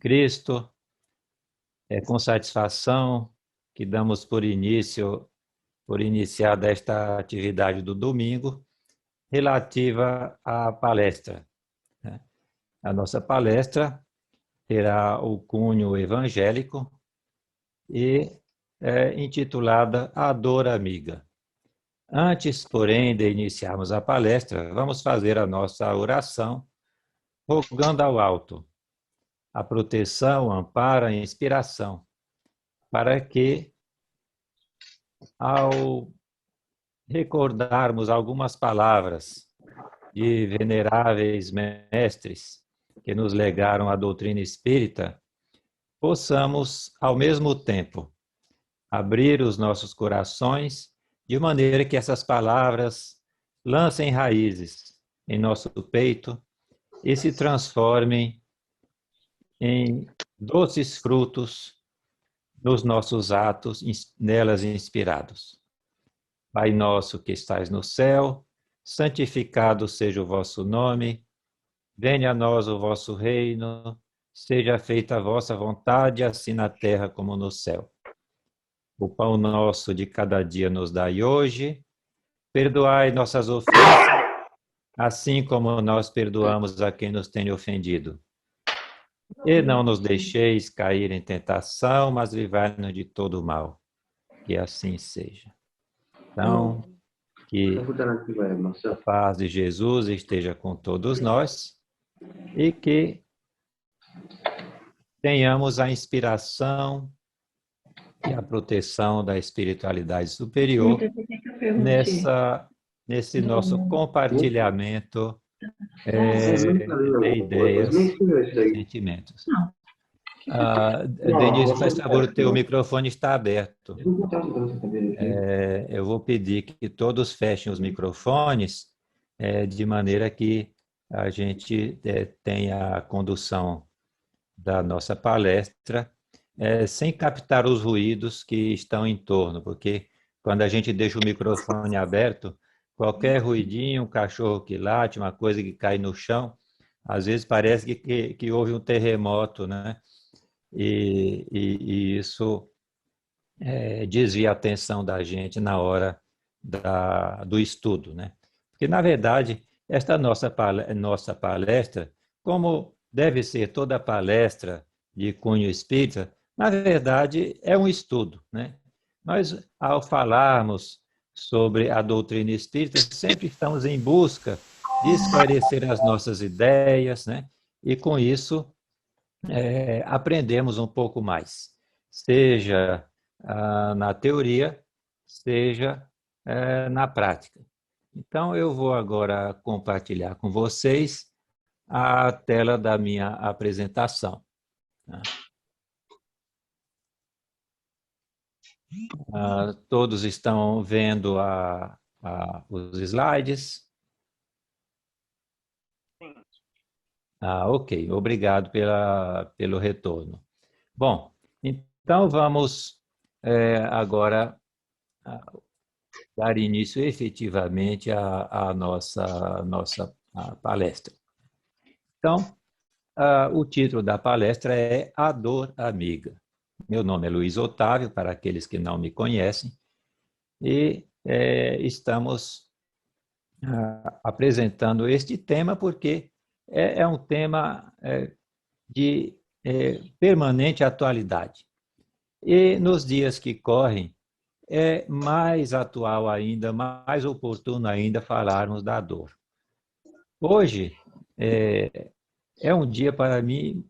Cristo. É com satisfação que damos por iniciada esta atividade do domingo relativa à palestra, né? A nossa palestra terá o cunho evangélico e é intitulada A Dor Amiga. Antes, porém, de iniciarmos a palestra, vamos fazer a nossa oração, rogando ao alto a proteção, o amparo, a inspiração, para que, ao recordarmos algumas palavras de veneráveis mestres que nos legaram a doutrina espírita, possamos, ao mesmo tempo, abrir os nossos corações de maneira que essas palavras lancem raízes em nosso peito e se transformem em doces frutos nos nossos atos nelas inspirados. Pai nosso que estais no céu, santificado seja o vosso nome, venha a nós o vosso reino, seja feita a vossa vontade, assim na terra como no céu. O pão nosso de cada dia nos dai hoje, perdoai nossas ofensas, assim como nós perdoamos a quem nos tem ofendido. E não nos deixeis cair em tentação, mas livrai-nos de todo o mal. Que assim seja. Então, que a paz de Jesus esteja com todos nós e que tenhamos a inspiração e a proteção da espiritualidade superior nesse nosso compartilhamento de ideias e sentimentos. Denise, faz favor, o teu microfone está aberto. Eu vou pedir que todos fechem os microfones de maneira que a gente tenha a condução da nossa palestra sem captar os ruídos que estão em torno, porque quando a gente deixa o microfone aberto, qualquer ruidinho, um cachorro que late, uma coisa que cai no chão, às vezes parece que houve um terremoto, né? E isso desvia a atenção da gente na hora do estudo, né? Porque, na verdade, esta nossa palestra, como deve ser toda palestra de cunho espírita, na verdade, é um estudo, né? Nós, ao falarmos sobre a doutrina espírita, sempre estamos em busca de esclarecer as nossas ideias, né? E, com isso, aprendemos um pouco mais, seja na teoria, seja na prática. Então, eu vou agora compartilhar com vocês a tela da minha apresentação. Todos estão vendo os slides? Ok, obrigado pelo retorno. Bom, então vamos agora dar início efetivamente à nossa palestra. Então, o título da palestra é A Dor Amiga. Meu nome é Luiz Otávio, para aqueles que não me conhecem, e estamos apresentando este tema porque é um tema de permanente atualidade. E nos dias que correm, é mais atual ainda, mais oportuno ainda falarmos da dor. Hoje é um dia para mim,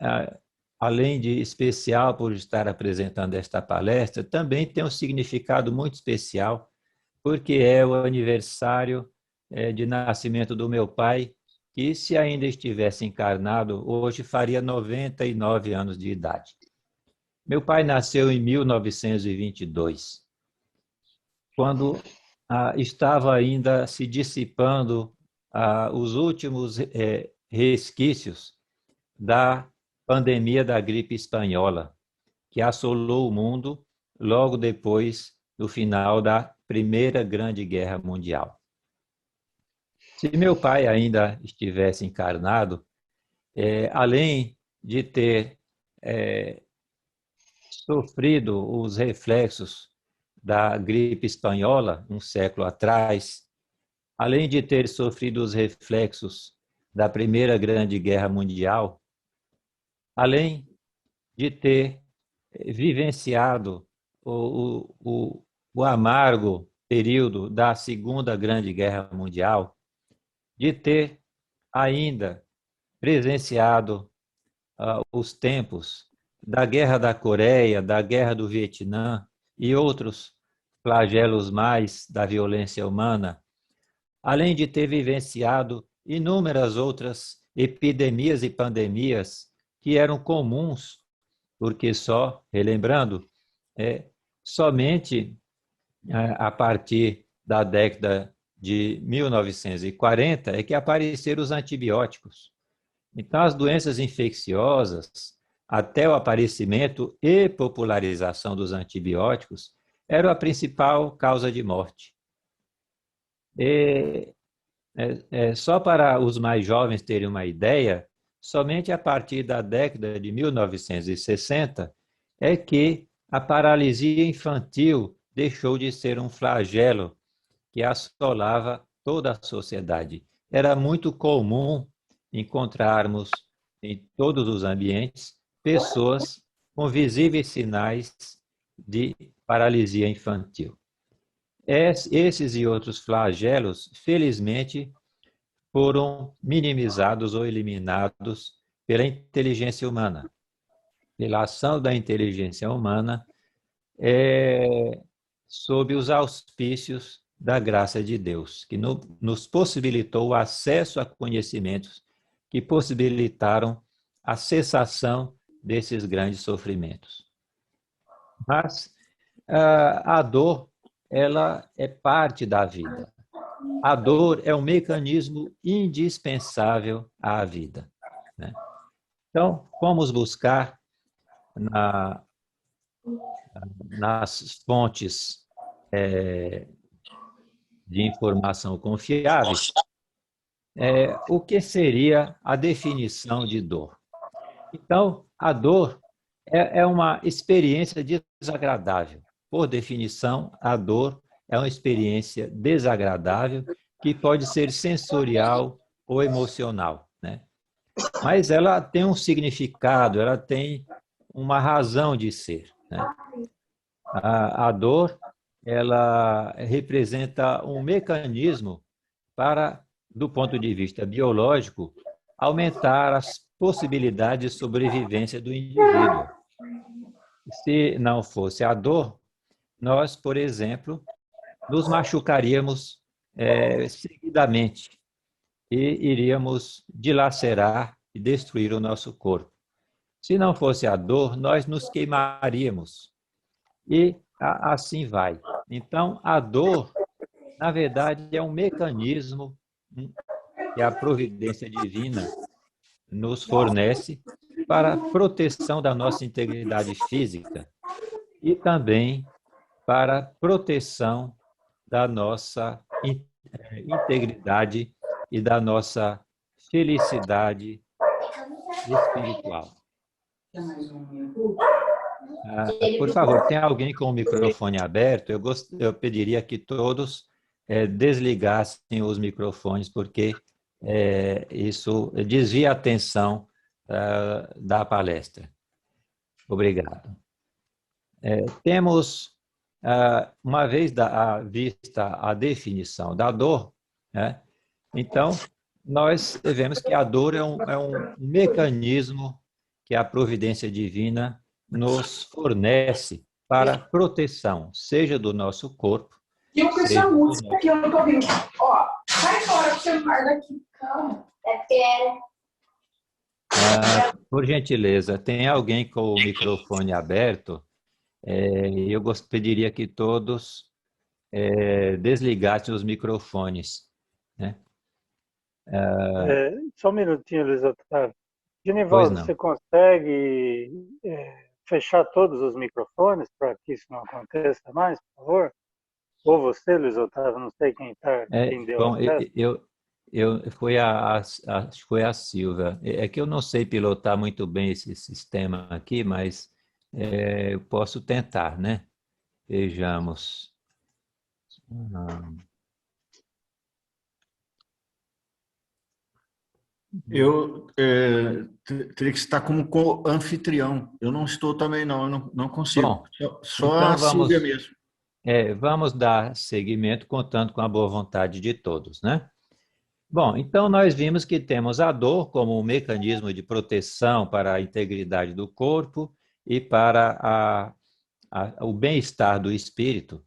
além de especial por estar apresentando esta palestra, também tem um significado muito especial, porque é o aniversário de nascimento do meu pai, que, se ainda estivesse encarnado, hoje faria 99 anos de idade. Meu pai nasceu em 1922, quando estava ainda se dissipando os últimos resquícios da pandemia da gripe espanhola, que assolou o mundo logo depois do final da Primeira Grande Guerra Mundial. Se meu pai ainda estivesse encarnado, além de ter sofrido os reflexos da gripe espanhola um século atrás, além de ter sofrido os reflexos da Primeira Grande Guerra Mundial, além de ter vivenciado o amargo período da Segunda Grande Guerra Mundial, de ter ainda presenciado os tempos da Guerra da Coreia, da Guerra do Vietnã e outros flagelos mais da violência humana, além de ter vivenciado inúmeras outras epidemias e pandemias que eram comuns, porque só, relembrando, somente a partir da década de 1940 é que apareceram os antibióticos. Então, as doenças infecciosas, até o aparecimento e popularização dos antibióticos, eram a principal causa de morte. E, só para os mais jovens terem uma ideia, somente a partir da década de 1960 é que a paralisia infantil deixou de ser um flagelo que assolava toda a sociedade. Era muito comum encontrarmos em todos os ambientes pessoas com visíveis sinais de paralisia infantil. Esses e outros flagelos, felizmente, foram minimizados ou eliminados pela inteligência humana, pela ação da inteligência humana, sob os auspícios da graça de Deus, que nos possibilitou o acesso a conhecimentos que possibilitaram a cessação desses grandes sofrimentos. Mas a dor, ela é parte da vida. A dor é um mecanismo indispensável à vida, né? Então, vamos buscar nas fontes de informação confiáveis o que seria a definição de dor. Então, a dor é uma experiência desagradável. Por definição, a dor é uma experiência desagradável que pode ser sensorial ou emocional, né? Mas ela tem um significado, ela tem uma razão de ser, né? A dor, ela representa um mecanismo para, do ponto de vista biológico, aumentar as possibilidades de sobrevivência do indivíduo. Se não fosse a dor, nós, por exemplo, nos machucaríamos seguidamente e iríamos dilacerar e destruir o nosso corpo. Se não fosse a dor, nós nos queimaríamos e assim vai. Então, a dor, na verdade, é um mecanismo que a providência divina nos fornece para a proteção da nossa integridade física e também para a proteção da nossa integridade e da nossa felicidade espiritual. Por favor, tem alguém com o microfone aberto? Eu pediria que todos desligassem os microfones, porque isso desvia a atenção da palestra. Obrigado. Temos, uma vez vista a definição da dor, né? Então, nós vemos que a dor é um mecanismo que a providência divina nos fornece para proteção, seja do nosso corpo. E com essa música que eu não tô ouvindo. Ó, sai fora com o celular daqui. Calma. Por gentileza, tem alguém com o microfone aberto? Eu pediria que todos desligassem os microfones, né? Só um minutinho, Luiz Otávio. Pois Genivaldo, não. você consegue fechar todos os microfones para que isso não aconteça mais, por favor? Ou você, Luiz Otávio, não sei quem deu Bom, acesso. Foi a Silvia. É que eu não sei pilotar muito bem esse sistema aqui, mas eu posso tentar, né? Vejamos. Ah, Eu teria que estar como anfitrião. Eu não estou também, não, eu não consigo. Bom, Só então a Silvia mesmo. vamos dar seguimento contando com a boa vontade de todos, né? Bom, então nós vimos que temos a dor como um mecanismo de proteção para a integridade do corpo e para o bem-estar do espírito.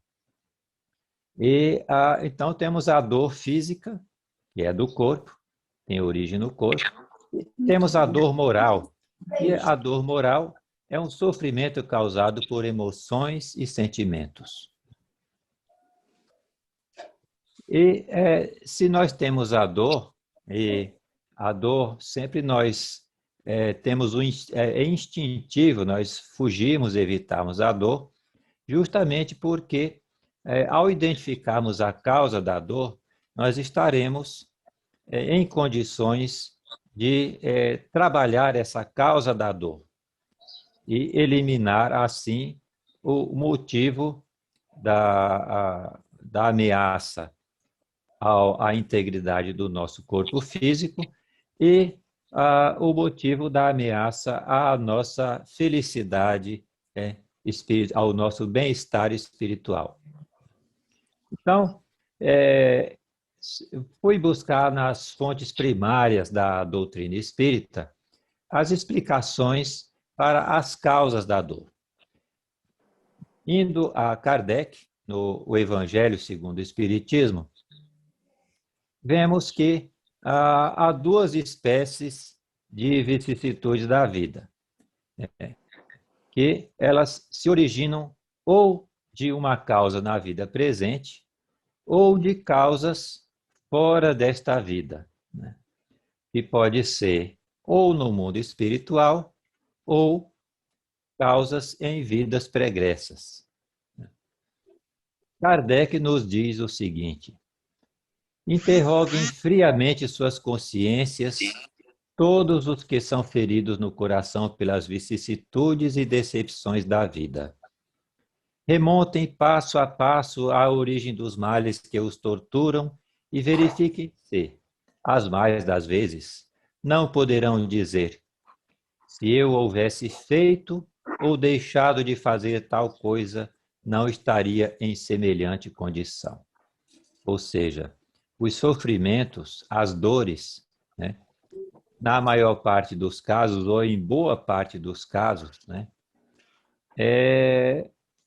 Então temos a dor física, que é do corpo, tem origem no corpo. E temos a dor moral, e a dor moral é um sofrimento causado por emoções e sentimentos. E se nós temos a dor, e a dor sempre nós temos é instintivo, nós fugimos, evitamos a dor, justamente porque ao identificarmos a causa da dor, nós estaremos em condições de trabalhar essa causa da dor e eliminar, assim, o motivo da ameaça à integridade do nosso corpo físico e o motivo da ameaça à nossa felicidade, ao nosso bem-estar espiritual. Então, fui buscar nas fontes primárias da doutrina espírita as explicações para as causas da dor. Indo a Kardec, no Evangelho segundo o Espiritismo, vemos que há duas espécies de vicissitudes da vida, que elas se originam ou de uma causa na vida presente ou de causas fora desta vida, né? Que pode ser ou no mundo espiritual ou causas em vidas pregressas. Kardec nos diz o seguinte: interroguem friamente suas consciências, todos os que são feridos no coração pelas vicissitudes e decepções da vida. Remontem passo a passo à origem dos males que os torturam e verifiquem se, as mais das vezes, não poderão dizer: se eu houvesse feito ou deixado de fazer tal coisa, não estaria em semelhante condição. Ou seja, os sofrimentos, as dores, né, na maior parte dos casos, ou em boa parte dos casos, né,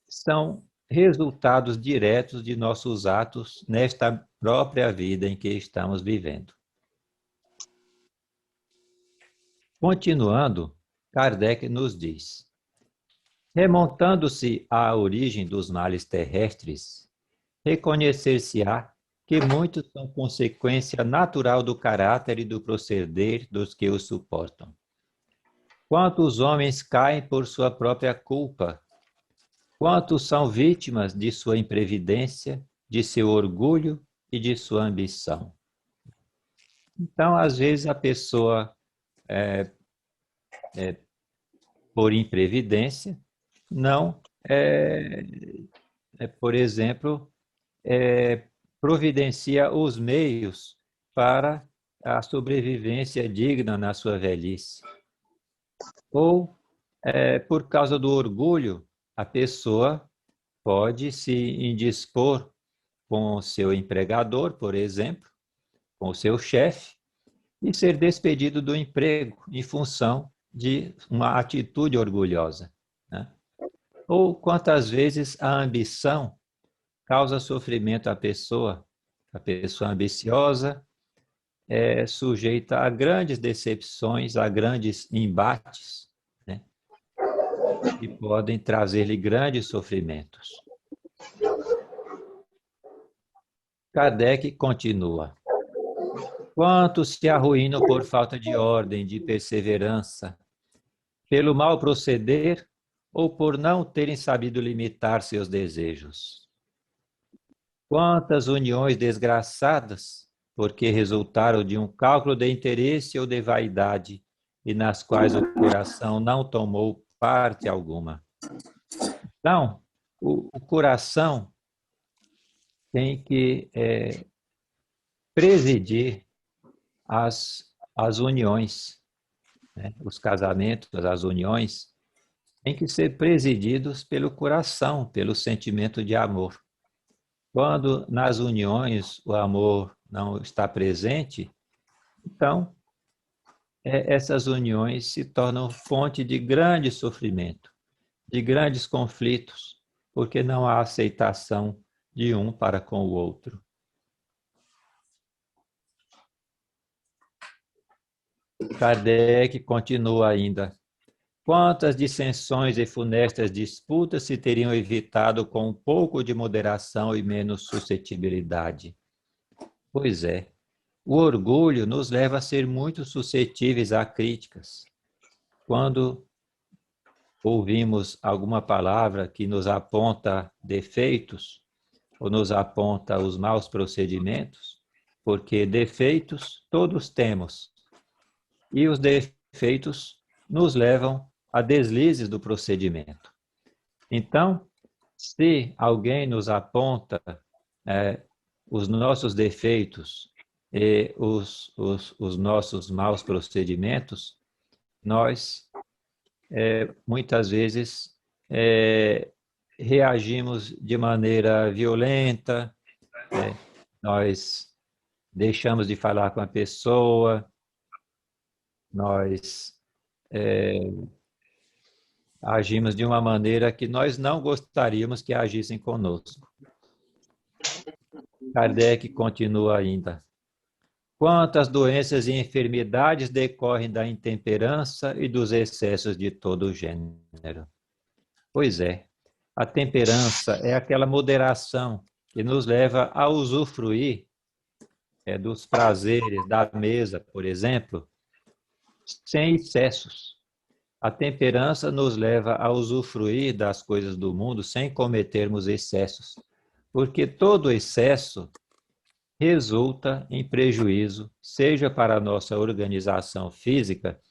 são resultados diretos de nossos atos nesta própria vida em que estamos vivendo. Continuando, Kardec nos diz: remontando-se à origem dos males terrestres, reconhecer-se-á que muitos são consequência natural do caráter e do proceder dos que os suportam. Quantos homens caem por sua própria culpa? Quantos são vítimas de sua imprevidência, de seu orgulho e de sua ambição? Então, às vezes, a pessoa, por imprevidência, não, por exemplo, providencia os meios para a sobrevivência digna na sua velhice. Ou, por causa do orgulho, a pessoa pode se indispor com o seu empregador, por exemplo, com o seu chefe, e ser despedido do emprego em função de uma atitude orgulhosa, né? Ou quantas vezes a ambição causa sofrimento à pessoa. A pessoa ambiciosa é sujeita a grandes decepções, a grandes embates, né, que podem trazer-lhe grandes sofrimentos. Kardec continua: quantos se arruinam por falta de ordem, de perseverança, pelo mal proceder ou por não terem sabido limitar seus desejos. Quantas uniões desgraçadas porque resultaram de um cálculo de interesse ou de vaidade, e nas quais o coração não tomou parte alguma. Então, o coração tem que presidir as uniões, né? Os casamentos, as uniões, têm que ser presididos pelo coração, pelo sentimento de amor. Quando nas uniões o amor não está presente, então essas uniões se tornam fonte de grande sofrimento, de grandes conflitos, porque não há aceitação de um para com o outro. Kardec continua ainda. Quantas dissensões e funestas disputas se teriam evitado com um pouco de moderação e menos suscetibilidade? Pois é, o orgulho nos leva a ser muito suscetíveis a críticas. Quando ouvimos alguma palavra que nos aponta defeitos ou nos aponta os maus procedimentos, porque defeitos todos temos, e os defeitos nos levam a deslizes do procedimento. Então, se alguém nos aponta os nossos defeitos e os nossos maus procedimentos, nós muitas vezes reagimos de maneira violenta, nós deixamos de falar com a pessoa, nós agimos de uma maneira que nós não gostaríamos que agissem conosco. Kardec continua ainda. Quantas doenças e enfermidades decorrem da intemperança e dos excessos de todo gênero? Pois é, a temperança é aquela moderação que nos leva a usufruir dos prazeres da mesa, por exemplo, sem excessos. A temperança nos leva a usufruir das coisas do mundo sem cometermos excessos, porque todo excesso resulta em prejuízo, seja para a nossa organização física,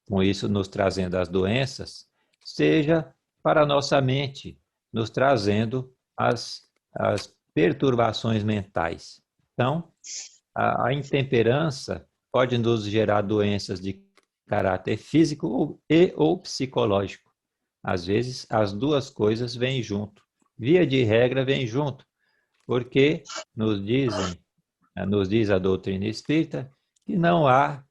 com isso nos trazendo as doenças, seja para a nossa mente, nos trazendo as perturbações mentais. Então, a intemperança pode nos gerar doenças de caráter físico ou psicológico. Às vezes, as duas coisas vêm junto. Via de regra, vêm junto, porque nos diz a doutrina espírita que não há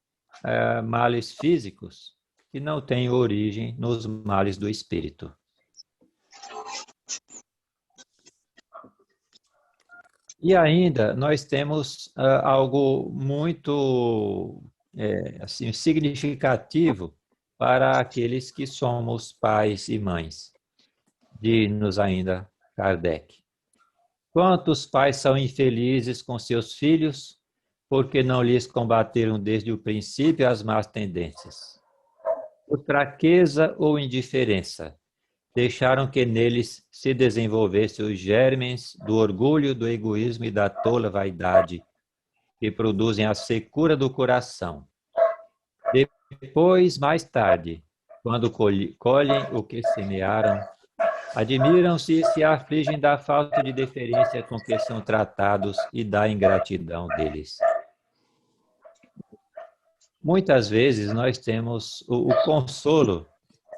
males físicos que não têm origem nos males do espírito. E ainda nós temos algo muito assim, significativo para aqueles que somos pais e mães. Diz-nos ainda Kardec. Quantos pais são infelizes com seus filhos porque não lhes combateram desde o princípio as más tendências? Por fraqueza ou indiferença, deixaram que neles se desenvolvessem os germes do orgulho, do egoísmo e da tola vaidade, que produzem a secura do coração. Depois, mais tarde, quando colhem o que semearam, admiram-se e se afligem da falta de deferência com que são tratados e da ingratidão deles. Muitas vezes nós temos o consolo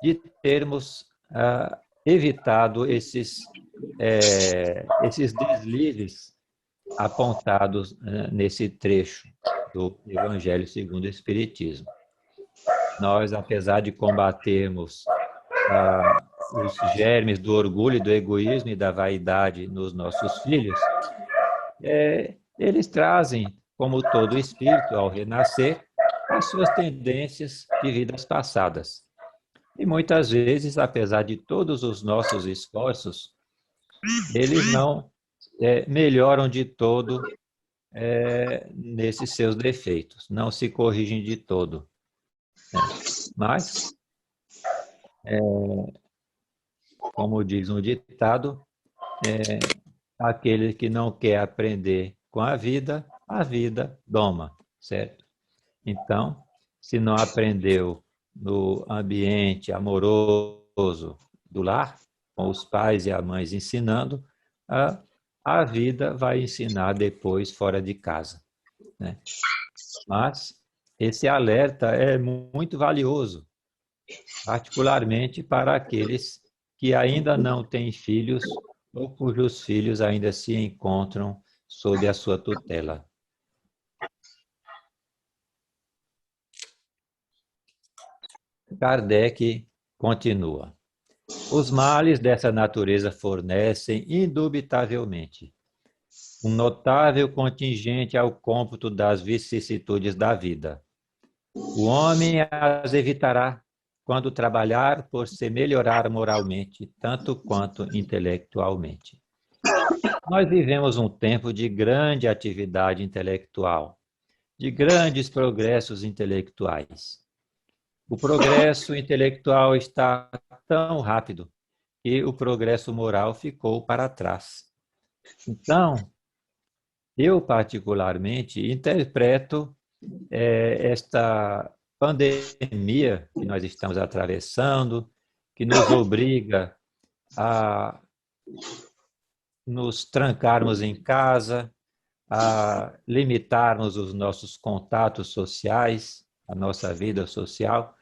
de termos evitado esses deslizes apontados nesse trecho do Evangelho segundo o Espiritismo. Nós, apesar de combatermos os germes do orgulho, do egoísmo e da vaidade nos nossos filhos, eles trazem, como todo espírito, ao renascer, as suas tendências de vidas passadas. E muitas vezes, apesar de todos os nossos esforços, eles não melhoram de todo nesses seus defeitos, não se corrigem de todo. Mas, como diz um ditado, aquele que não quer aprender com a vida, a vida doma, certo? Então, se não aprendeu no ambiente amoroso do lar, com os pais e as mães ensinando, a vida vai ensinar depois fora de casa, né? Mas esse alerta é muito valioso, particularmente para aqueles que ainda não têm filhos ou cujos filhos ainda se encontram sob a sua tutela. Kardec continua. Os males dessa natureza fornecem, indubitavelmente, um notável contingente ao cômputo das vicissitudes da vida. O homem as evitará quando trabalhar por se melhorar moralmente, tanto quanto intelectualmente. Nós vivemos um tempo de grande atividade intelectual, de grandes progressos intelectuais. O progresso intelectual está tão rápido que o progresso moral ficou para trás. Então, eu particularmente interpreto esta pandemia que nós estamos atravessando, que nos obriga a nos trancarmos em casa, a limitarmos os nossos contatos sociais, a nossa vida social,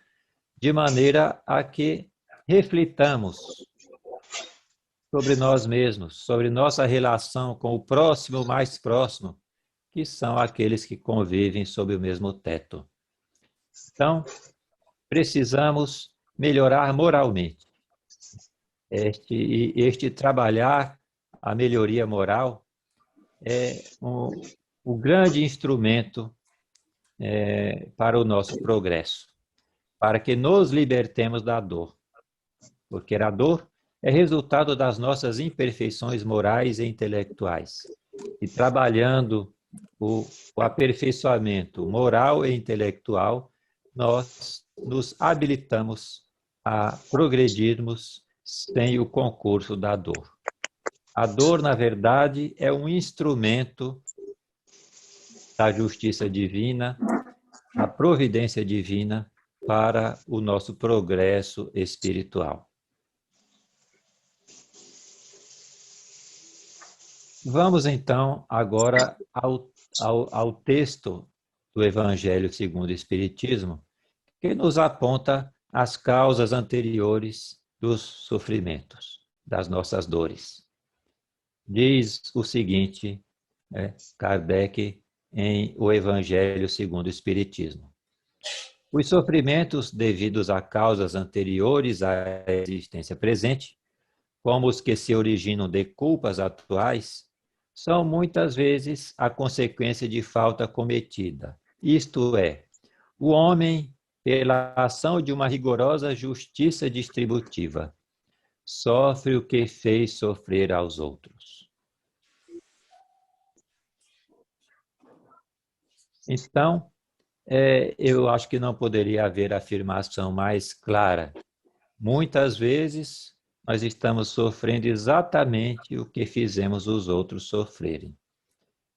de maneira a que reflitamos sobre nós mesmos, sobre nossa relação com o próximo mais próximo, que são aqueles que convivem sob o mesmo teto. Então, precisamos melhorar moralmente. Este trabalhar a melhoria moral é o grande instrumento para o nosso progresso, para que nos libertemos da dor. Porque a dor é resultado das nossas imperfeições morais e intelectuais. E trabalhando o aperfeiçoamento moral e intelectual, nós nos habilitamos a progredirmos sem o concurso da dor. A dor, na verdade, é um instrumento da justiça divina, da providência divina para o nosso progresso espiritual. Vamos, então, agora ao texto do Evangelho segundo o Espiritismo, que nos aponta as causas anteriores dos sofrimentos, das nossas dores. Diz o seguinte, Kardec, em O Evangelho segundo o Espiritismo. Os sofrimentos devidos a causas anteriores à existência presente, como os que se originam de culpas atuais, são muitas vezes a consequência de falta cometida. Isto é, o homem, pela ação de uma rigorosa justiça distributiva, sofre o que fez sofrer aos outros. Então, eu acho que não poderia haver afirmação mais clara. Muitas vezes, nós estamos sofrendo exatamente o que fizemos os outros sofrerem.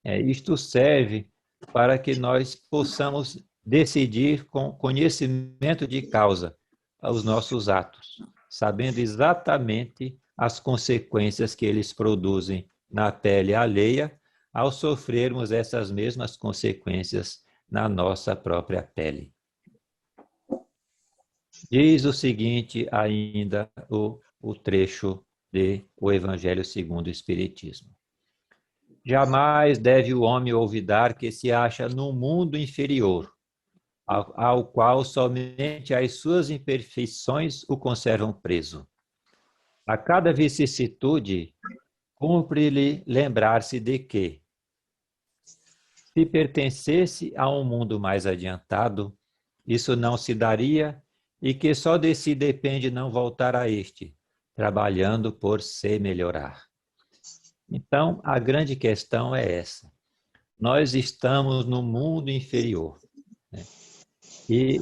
Isto serve para que nós possamos decidir com conhecimento de causa os nossos atos, sabendo exatamente as consequências que eles produzem na pele alheia ao sofrermos essas mesmas consequências na nossa própria pele. Diz o seguinte ainda o trecho de O Evangelho segundo o Espiritismo. Jamais deve o homem olvidar que se acha num mundo inferior, ao qual somente as suas imperfeições o conservam preso. A cada vicissitude, cumpre-lhe lembrar-se de que, se pertencesse a um mundo mais adiantado, isso não se daria e que só de si depende não voltar a este, trabalhando por se melhorar. Então, a grande questão é essa. Nós estamos no mundo inferior, né? E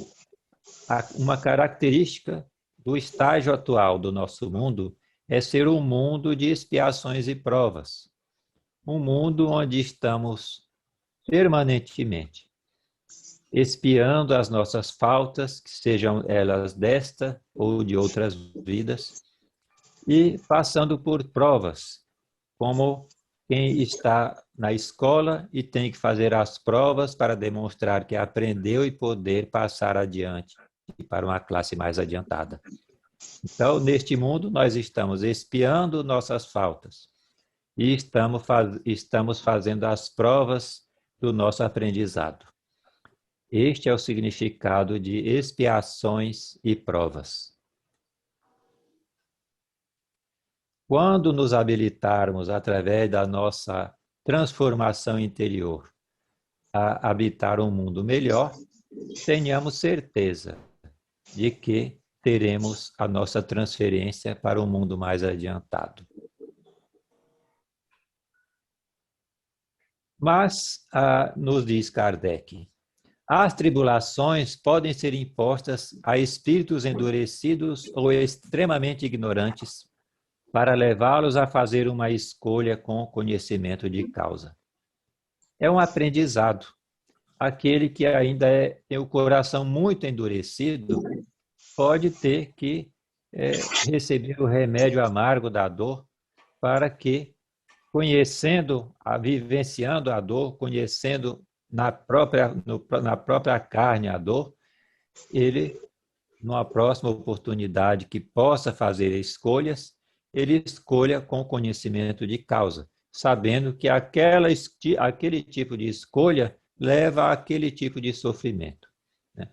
uma característica do estágio atual do nosso mundo é ser um mundo de expiações e provas. Um mundo onde estamos permanentemente, expiando as nossas faltas, que sejam elas desta ou de outras vidas, e passando por provas, como quem está na escola e tem que fazer as provas para demonstrar que aprendeu e poder passar adiante para uma classe mais adiantada. Então, neste mundo, nós estamos expiando nossas faltas e estamos fazendo as provas do nosso aprendizado. Este é o significado de expiações e provas. Quando nos habilitarmos através da nossa transformação interior a habitar um mundo melhor, tenhamos certeza de que teremos a nossa transferência para um mundo mais adiantado. Mas, nos diz Kardec, as tribulações podem ser impostas a espíritos endurecidos ou extremamente ignorantes para levá-los a fazer uma escolha com conhecimento de causa. É um aprendizado. Aquele que ainda tem o coração muito endurecido pode ter que receber o remédio amargo da dor para que, vivenciando a dor, conhecendo na própria carne a dor, ele, numa próxima oportunidade que possa fazer escolhas, ele escolha com conhecimento de causa, sabendo que aquele tipo de escolha leva àquele tipo de sofrimento. Né?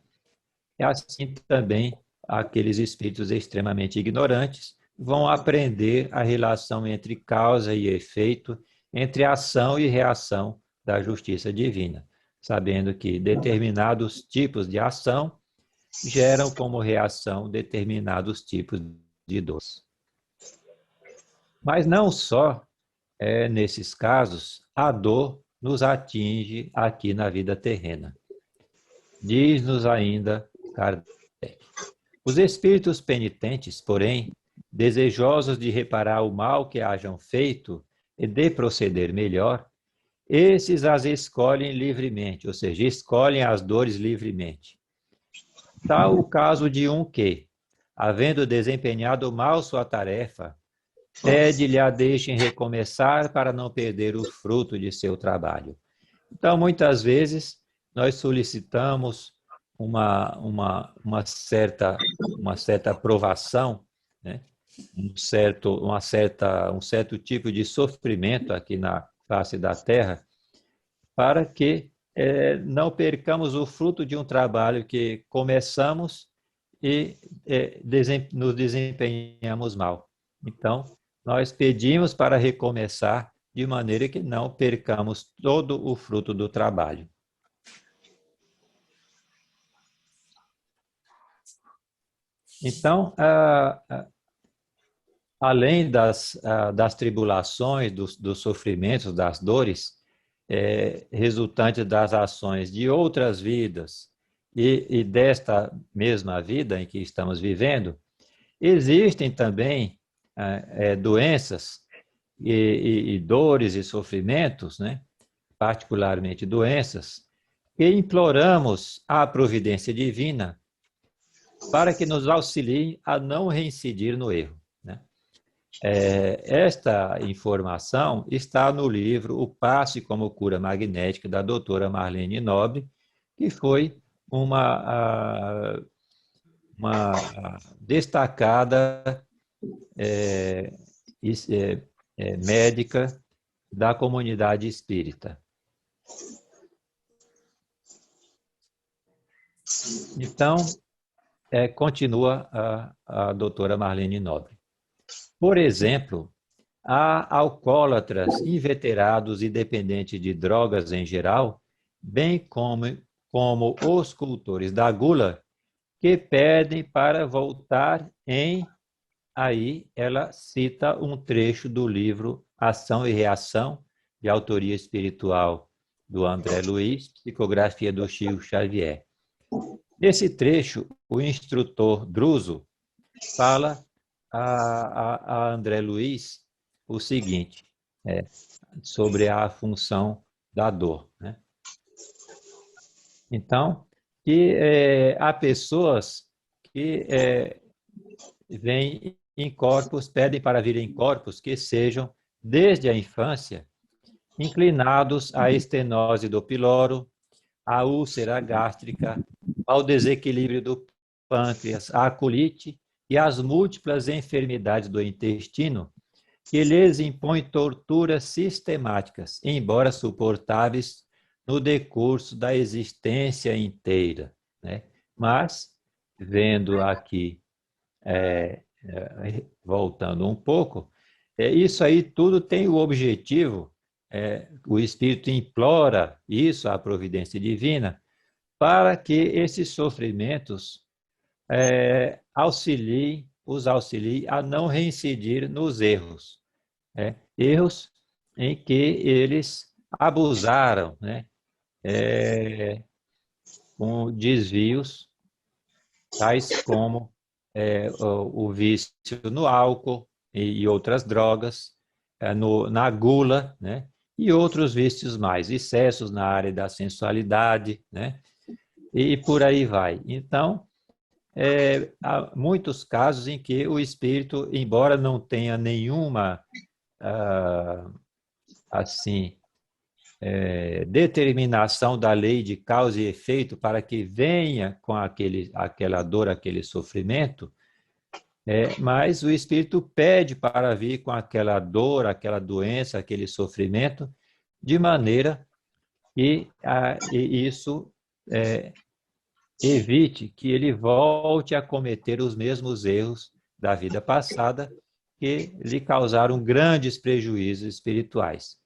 E assim também aqueles espíritos extremamente ignorantes vão aprender a relação entre causa e efeito, entre ação e reação da justiça divina, sabendo que determinados tipos de ação geram como reação determinados tipos de dores. Mas não só nesses casos a dor nos atinge aqui na vida terrena. Diz-nos ainda Kardec. Os espíritos penitentes, porém, desejosos de reparar o mal que hajam feito e de proceder melhor, esses as escolhem livremente, ou seja, escolhem as dores livremente. Tal o caso de um que, havendo desempenhado mal sua tarefa, pede-lhe a deixem recomeçar para não perder o fruto de seu trabalho. Então, muitas vezes, nós solicitamos uma certa aprovação, né? um certo tipo de sofrimento aqui na face da Terra, para que não percamos o fruto de um trabalho que começamos e nos desempenhamos mal. Então, nós pedimos para recomeçar de maneira que não percamos todo o fruto do trabalho. Então, além das tribulações, dos sofrimentos, das dores, resultantes das ações de outras vidas e desta mesma vida em que estamos vivendo, existem também doenças e dores e sofrimentos, né? Particularmente doenças, que imploramos a providência divina para que nos auxilie a não reincidir no erro. Né? Esta informação está no livro O Passe como Cura Magnética, da doutora Marlene Nobre, que foi uma destacada médica da comunidade espírita. Então, continua a doutora Marlene Nobre. Por exemplo, há alcoólatras inveterados e dependentes de drogas em geral, bem como os cultores da gula, que pedem para voltar em... Aí ela cita um trecho do livro Ação e Reação, de autoria espiritual do André Luiz, psicografia do Chico Xavier. Nesse trecho, o instrutor Druso fala a André Luiz o seguinte, sobre a função da dor. Né? Então, que há pessoas que vêm em corpos, pedem para vir em corpos que sejam, desde a infância, inclinados à estenose do piloro, à úlcera gástrica, ao desequilíbrio do pâncreas, à colite e às múltiplas enfermidades do intestino, que lhes impõem torturas sistemáticas, embora suportáveis no decurso da existência inteira, né? Mas, vendo aqui, voltando um pouco, isso aí tudo tem o objetivo, o Espírito implora isso à providência divina, para que esses sofrimentos os auxiliem a não reincidir nos erros, né? Erros em que eles abusaram, né? Com desvios, tais como o vício no álcool e outras drogas, na gula, né? E outros vícios mais, excessos na área da sensualidade, né? E por aí vai. Então, há muitos casos em que o espírito, embora não tenha nenhuma, assim, determinação da lei de causa e efeito para que venha com aquela dor, aquele sofrimento, mas o espírito pede para vir com aquela dor, aquela doença, aquele sofrimento, de maneira que isso evite que ele volte a cometer os mesmos erros da vida passada que lhe causaram grandes prejuízos espirituais.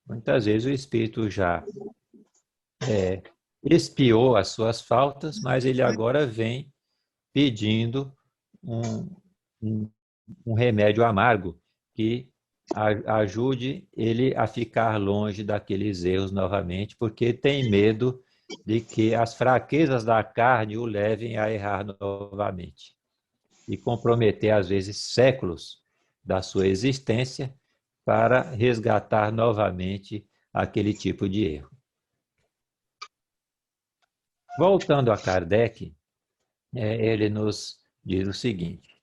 Muitas vezes o espírito já expiou as suas faltas, mas ele agora vem pedindo um, um, um remédio amargo que ajude ele a ficar longe daqueles erros novamente, porque tem medo de que as fraquezas da carne o levem a errar novamente e comprometer, às vezes, séculos da sua existência para resgatar novamente aquele tipo de erro. Voltando a Kardec, ele nos diz o seguinte: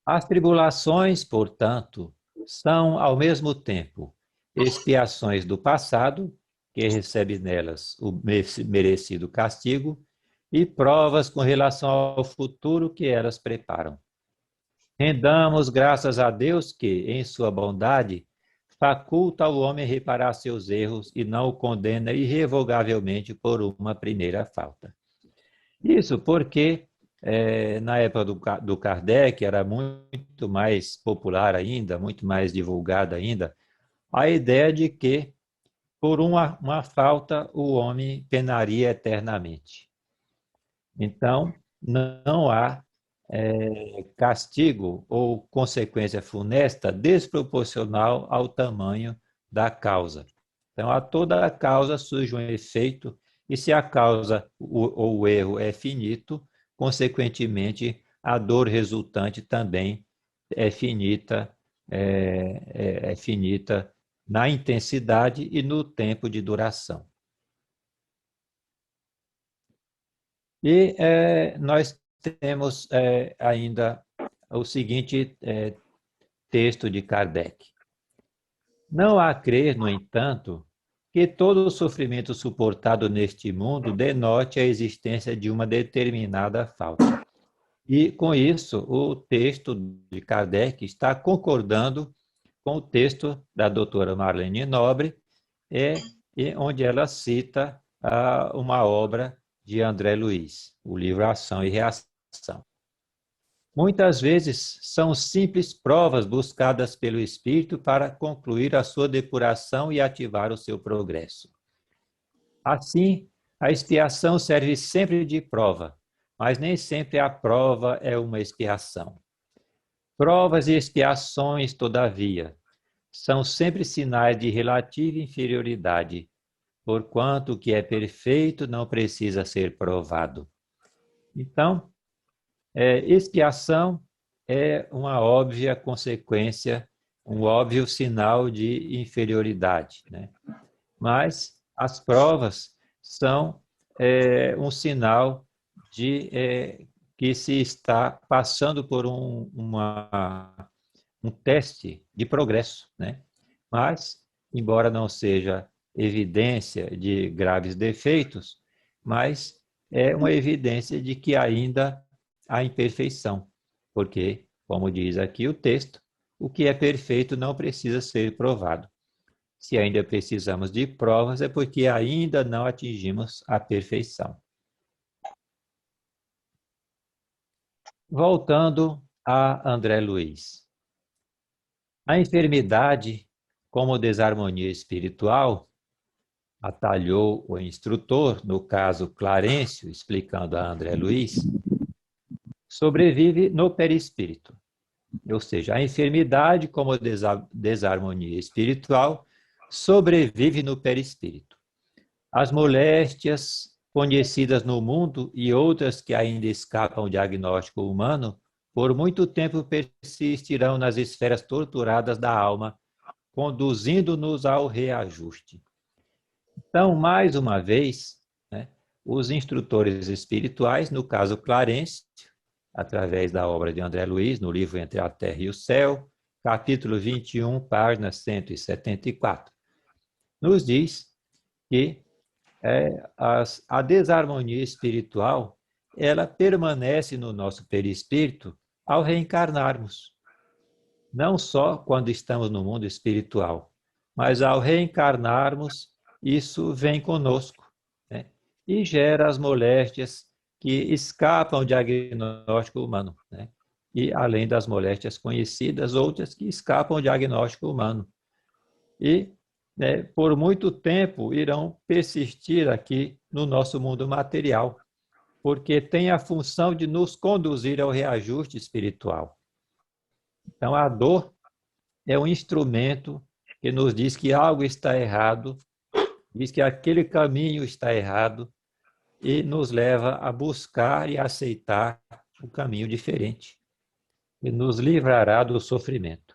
as tribulações, portanto, são, ao mesmo tempo, expiações do passado, que recebe nelas o merecido castigo, e provas com relação ao futuro que elas preparam. Rendamos graças a Deus que, em sua bondade, faculta ao homem reparar seus erros e não o condena irrevogavelmente por uma primeira falta. Isso porque, na época do Kardec, era muito mais popular ainda, muito mais divulgada ainda, a ideia de que, por uma falta, o homem penaria eternamente. Então, não há castigo ou consequência funesta desproporcional ao tamanho da causa. Então, a toda a causa surge um efeito, e se a causa ou o erro é finito, consequentemente, a dor resultante também é finita, é finita na intensidade e no tempo de duração. E nós temos ainda o seguinte texto de Kardec. Não há crer, no entanto, que todo o sofrimento suportado neste mundo denote a existência de uma determinada falta. E, com isso, o texto de Kardec está concordando com o texto da doutora Marlene Nobre, onde ela cita uma obra de André Luiz, o livro Ação e Reação. Muitas vezes são simples provas buscadas pelo espírito para concluir a sua depuração e ativar o seu progresso. Assim, a expiação serve sempre de prova, mas nem sempre a prova é uma expiação. Provas e expiações, todavia, são sempre sinais de relativa inferioridade, porquanto o que é perfeito não precisa ser provado. Então, expiação é uma óbvia consequência, um óbvio sinal de inferioridade, né? Mas as provas são um sinal de que se está passando por um teste de progresso, né? Mas, embora não seja evidência de graves defeitos, mas é uma evidência de que ainda há imperfeição, porque, como diz aqui o texto, o que é perfeito não precisa ser provado. Se ainda precisamos de provas, é porque ainda não atingimos a perfeição. Voltando a André Luiz. A enfermidade, como desarmonia espiritual, atalhou o instrutor, no caso Clarencio, explicando a André Luiz, sobrevive no perispírito. Ou seja, a enfermidade, como desarmonia espiritual, sobrevive no perispírito. As moléstias conhecidas no mundo e outras que ainda escapam ao diagnóstico humano, por muito tempo persistirão nas esferas torturadas da alma, conduzindo-nos ao reajuste. Então, mais uma vez, né, os instrutores espirituais, no caso Clarencio, através da obra de André Luiz, no livro Entre a Terra e o Céu, capítulo 21, página 174, nos diz que a desarmonia espiritual, ela permanece no nosso perispírito ao reencarnarmos. Não só quando estamos no mundo espiritual, mas ao reencarnarmos, isso vem conosco, né? E gera as moléstias que escapam ao diagnóstico humano, né? E além das moléstias conhecidas, outras que escapam ao diagnóstico humano. E por muito tempo irão persistir aqui no nosso mundo material, porque tem a função de nos conduzir ao reajuste espiritual. Então, a dor é um instrumento que nos diz que algo está errado, diz que aquele caminho está errado e nos leva a buscar e aceitar o caminho diferente, que nos livrará do sofrimento.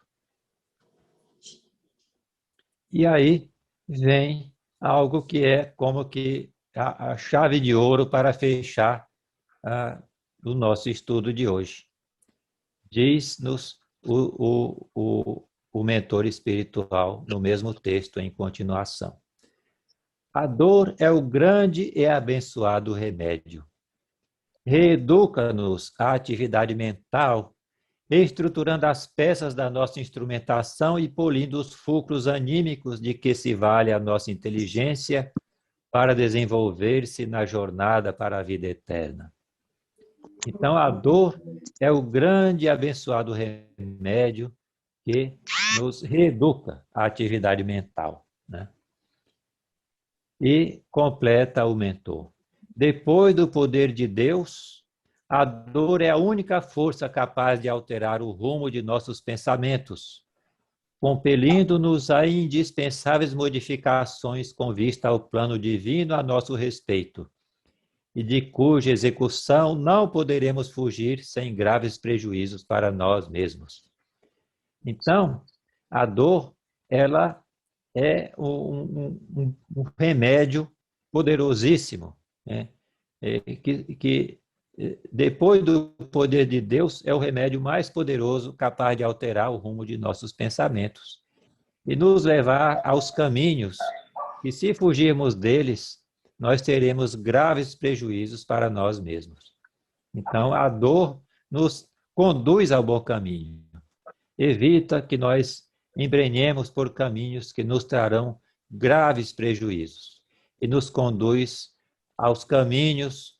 E aí vem algo que é como que a chave de ouro para fechar o nosso estudo de hoje. Diz-nos o mentor espiritual no mesmo texto em continuação. A dor é o grande e abençoado remédio. Reeduca-nos à atividade mental, estruturando as peças da nossa instrumentação e polindo os fulcros anímicos de que se vale a nossa inteligência para desenvolver-se na jornada para a vida eterna. Então, a dor é o grande e abençoado remédio que nos reeduca à atividade mental, né? E completa o mentor. Depois do poder de Deus, a dor é a única força capaz de alterar o rumo de nossos pensamentos, compelindo-nos a indispensáveis modificações com vista ao plano divino a nosso respeito, e de cuja execução não poderemos fugir sem graves prejuízos para nós mesmos. Então, a dor, ela é um remédio poderosíssimo, né? Que depois do poder de Deus, é o remédio mais poderoso capaz de alterar o rumo de nossos pensamentos e nos levar aos caminhos que, se fugirmos deles, nós teremos graves prejuízos para nós mesmos. Então, a dor nos conduz ao bom caminho, evita que nós embrenhemos por caminhos que nos trarão graves prejuízos e nos conduz aos caminhos,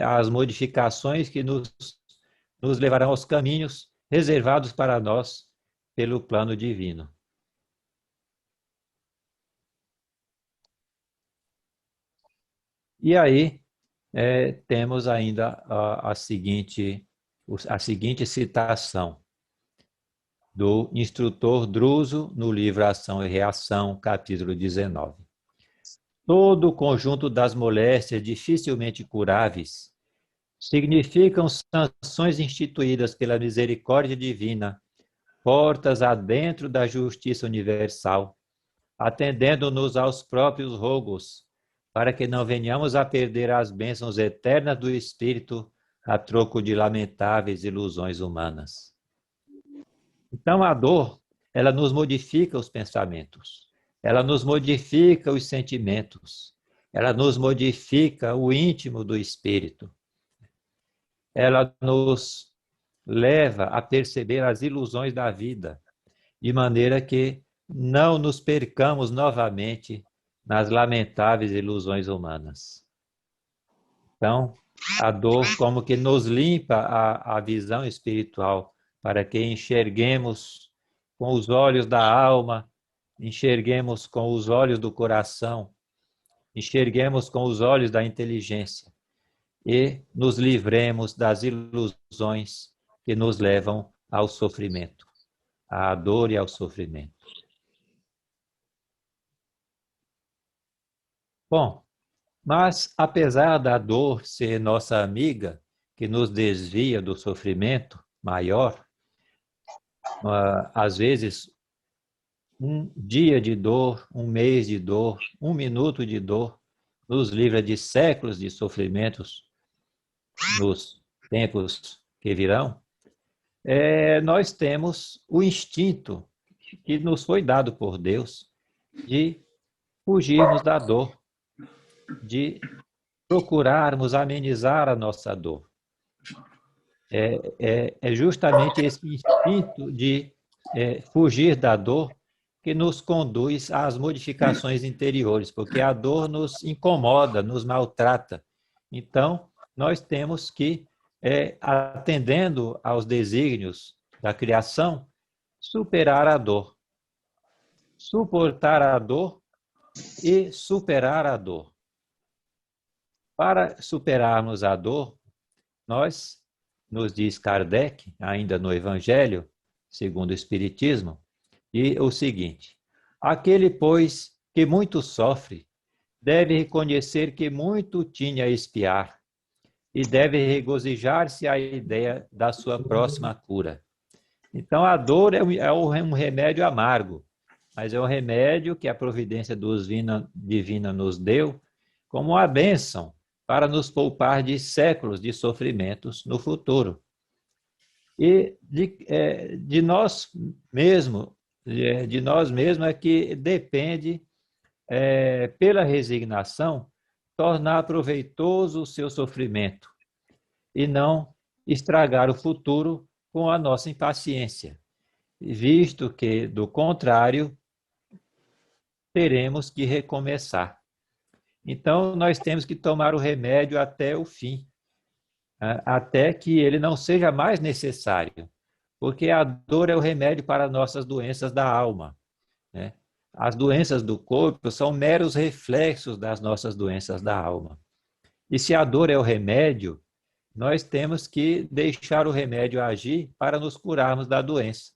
às modificações que nos levarão aos caminhos reservados para nós pelo plano divino. E aí temos ainda a seguinte citação do instrutor Druso no livro Ação e Reação, capítulo 19. Todo o conjunto das moléstias dificilmente curáveis significam sanções instituídas pela misericórdia divina, portas adentro da justiça universal, atendendo-nos aos próprios rogos, para que não venhamos a perder as bênçãos eternas do Espírito a troco de lamentáveis ilusões humanas. Então, a dor, ela nos modifica os pensamentos, ela nos modifica os sentimentos, ela nos modifica o íntimo do espírito. Ela nos leva a perceber as ilusões da vida, de maneira que não nos percamos novamente nas lamentáveis ilusões humanas. Então, a dor como que nos limpa a visão espiritual, para que enxerguemos com os olhos da alma, enxerguemos com os olhos do coração, enxerguemos com os olhos da inteligência e nos livremos das ilusões que nos levam ao sofrimento, à dor e ao sofrimento. Bom, mas apesar da dor ser nossa amiga, que nos desvia do sofrimento maior, às vezes um dia de dor, um mês de dor, um minuto de dor, nos livra de séculos de sofrimentos nos tempos que virão. Nós temos o instinto que nos foi dado por Deus de fugirmos da dor, de procurarmos amenizar a nossa dor. É justamente esse instinto de fugir da dor que nos conduz às modificações interiores, porque a dor nos incomoda, nos maltrata. Então, nós temos que, atendendo aos desígnios da criação, superar a dor, suportar a dor e superar a dor. Para superarmos a dor, nós, nos diz Kardec, ainda no Evangelho, segundo o Espiritismo, e o seguinte: aquele, pois, que muito sofre, deve reconhecer que muito tinha a expiar e deve regozijar-se à ideia da sua próxima cura. Então, a dor é um remédio amargo, mas é um remédio que a providência divina nos deu como uma bênção para nos poupar de séculos de sofrimentos no futuro. E de nós mesmos é que depende, pela resignação, tornar proveitoso o seu sofrimento e não estragar o futuro com a nossa impaciência, visto que, do contrário, teremos que recomeçar. Então, nós temos que tomar o remédio até o fim, até que ele não seja mais necessário, porque a dor é o remédio para nossas doenças da alma, né? As doenças do corpo são meros reflexos das nossas doenças da alma. E se a dor é o remédio, nós temos que deixar o remédio agir para nos curarmos da doença.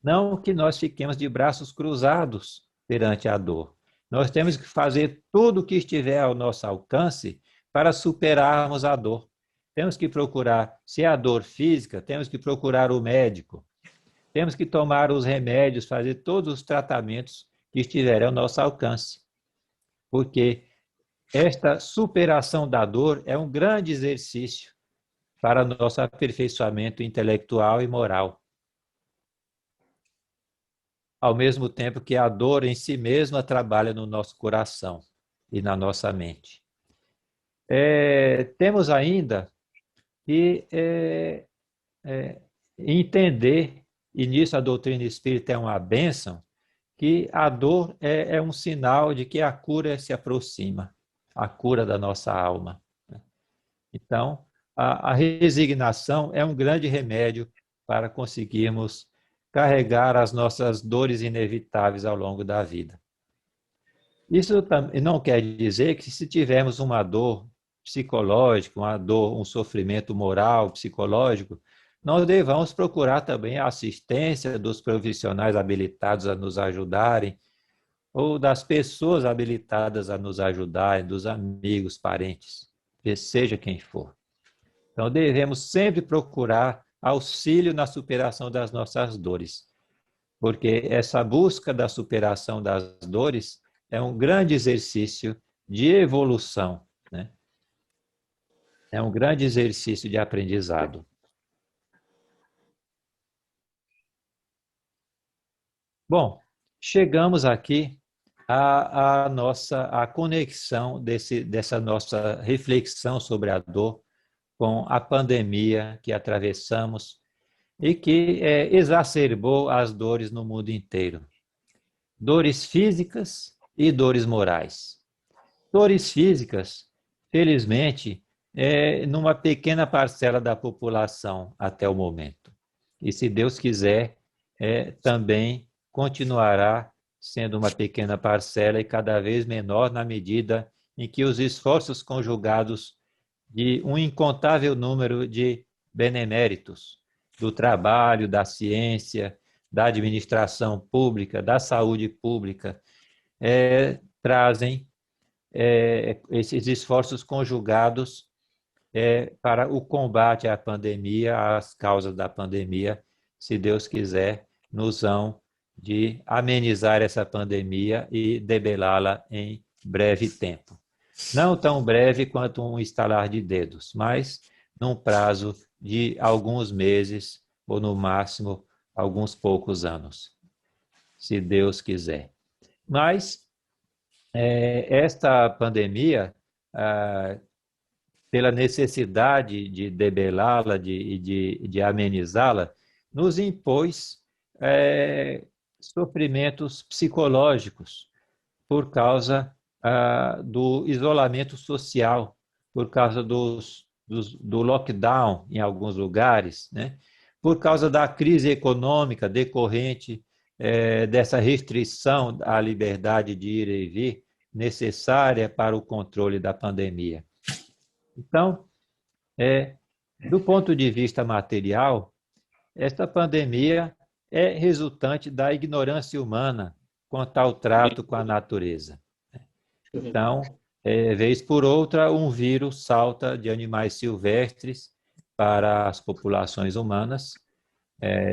Não que nós fiquemos de braços cruzados perante a dor. Nós temos que fazer tudo o que estiver ao nosso alcance para superarmos a dor. Temos que procurar, se é a dor física, temos que procurar o médico. Temos que tomar os remédios, fazer todos os tratamentos que estiverem ao nosso alcance. Porque esta superação da dor é um grande exercício para nosso aperfeiçoamento intelectual e moral. Ao mesmo tempo que a dor em si mesma trabalha no nosso coração e na nossa mente. Temos ainda que entender, e nisso a doutrina espírita é uma bênção, que a dor é um sinal de que a cura se aproxima, a cura da nossa alma. Então, a resignação é um grande remédio para conseguirmos carregar as nossas dores inevitáveis ao longo da vida. Isso não quer dizer que, se tivermos uma dor psicológica, uma dor, um sofrimento moral, psicológico, nós devamos procurar também a assistência dos profissionais habilitados a nos ajudarem, ou das pessoas habilitadas a nos ajudarem, dos amigos, parentes, seja quem for. Então, devemos sempre procurar auxílio na superação das nossas dores, porque essa busca da superação das dores é um grande exercício de evolução, né? É um grande exercício de aprendizado. Bom, chegamos aqui à conexão dessa nossa reflexão sobre a dor com a pandemia que atravessamos e que exacerbou as dores no mundo inteiro. Dores físicas e dores morais. Dores físicas, felizmente, numa pequena parcela da população até o momento. E se Deus quiser, também continuará sendo uma pequena parcela e cada vez menor na medida em que os esforços conjugados de um incontável número de beneméritos do trabalho, da ciência, da administração pública, da saúde pública, trazem esses esforços conjugados para o combate à pandemia, às causas da pandemia, se Deus quiser, nos hão de amenizar essa pandemia e debelá-la em breve tempo. Não tão breve quanto um estalar de dedos, mas num prazo de alguns meses ou, no máximo, alguns poucos anos, se Deus quiser. Mas esta pandemia, pela necessidade de debelá-la e de amenizá-la, nos impôs sofrimentos psicológicos por causa do isolamento social, por causa do lockdown em alguns lugares, né? Por causa da crise econômica decorrente dessa restrição à liberdade de ir e vir necessária para o controle da pandemia. Então, do ponto de vista material, esta pandemia é resultante da ignorância humana quanto ao trato com a natureza. Então, vez por outra, um vírus salta de animais silvestres para as populações humanas.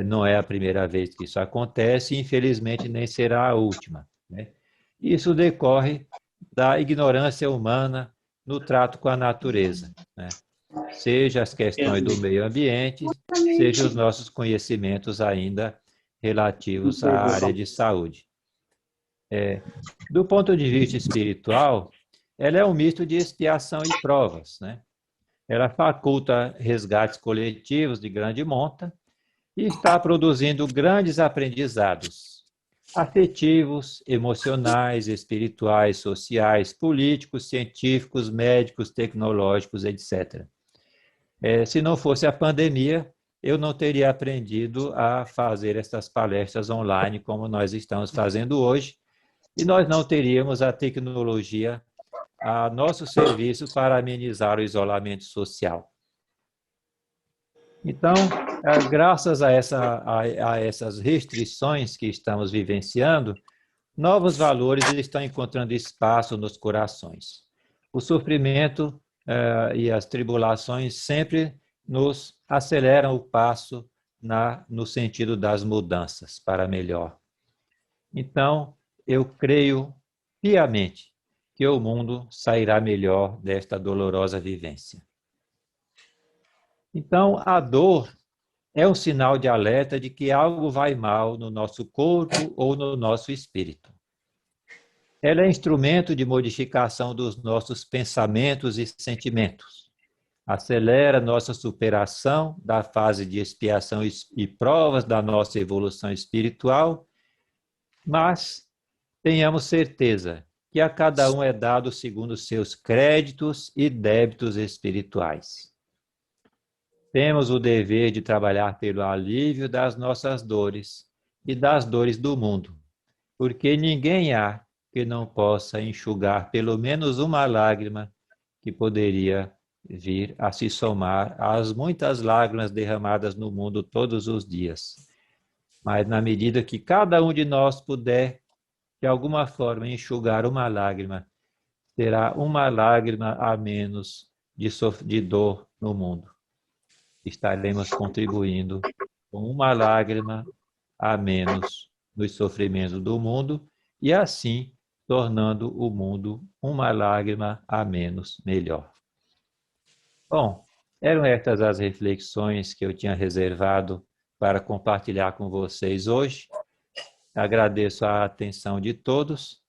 Não é a primeira vez que isso acontece e, infelizmente, nem será a última, né? Isso decorre da ignorância humana no trato com a natureza, né? Seja as questões do meio ambiente, seja os nossos conhecimentos ainda relativos à área de saúde. Do ponto de vista espiritual, ela é um misto de expiação e provas, né? Ela faculta resgates coletivos de grande monta e está produzindo grandes aprendizados afetivos, emocionais, espirituais, sociais, políticos, científicos, médicos, tecnológicos, etc. Se não fosse a pandemia, eu não teria aprendido a fazer essas palestras online como nós estamos fazendo hoje, e nós não teríamos a tecnologia a nosso serviço para amenizar o isolamento social. Então, graças a essas restrições que estamos vivenciando, novos valores estão encontrando espaço nos corações. O sofrimento e as tribulações sempre nos aceleram o passo no sentido das mudanças para melhor. Então, eu creio piamente que o mundo sairá melhor desta dolorosa vivência. Então, a dor é um sinal de alerta de que algo vai mal no nosso corpo ou no nosso espírito. Ela é instrumento de modificação dos nossos pensamentos e sentimentos. Acelera nossa superação da fase de expiação e provas da nossa evolução espiritual, mas tenhamos certeza que a cada um é dado segundo seus créditos e débitos espirituais. Temos o dever de trabalhar pelo alívio das nossas dores e das dores do mundo, porque ninguém há que não possa enxugar pelo menos uma lágrima que poderia vir a se somar às muitas lágrimas derramadas no mundo todos os dias. Mas na medida que cada um de nós puder, de alguma forma, enxugar uma lágrima, terá uma lágrima a menos de dor no mundo. Estaremos contribuindo com uma lágrima a menos nos sofrimentos do mundo e assim tornando o mundo uma lágrima a menos melhor. Bom, eram estas as reflexões que eu tinha reservado para compartilhar com vocês hoje. Agradeço a atenção de todos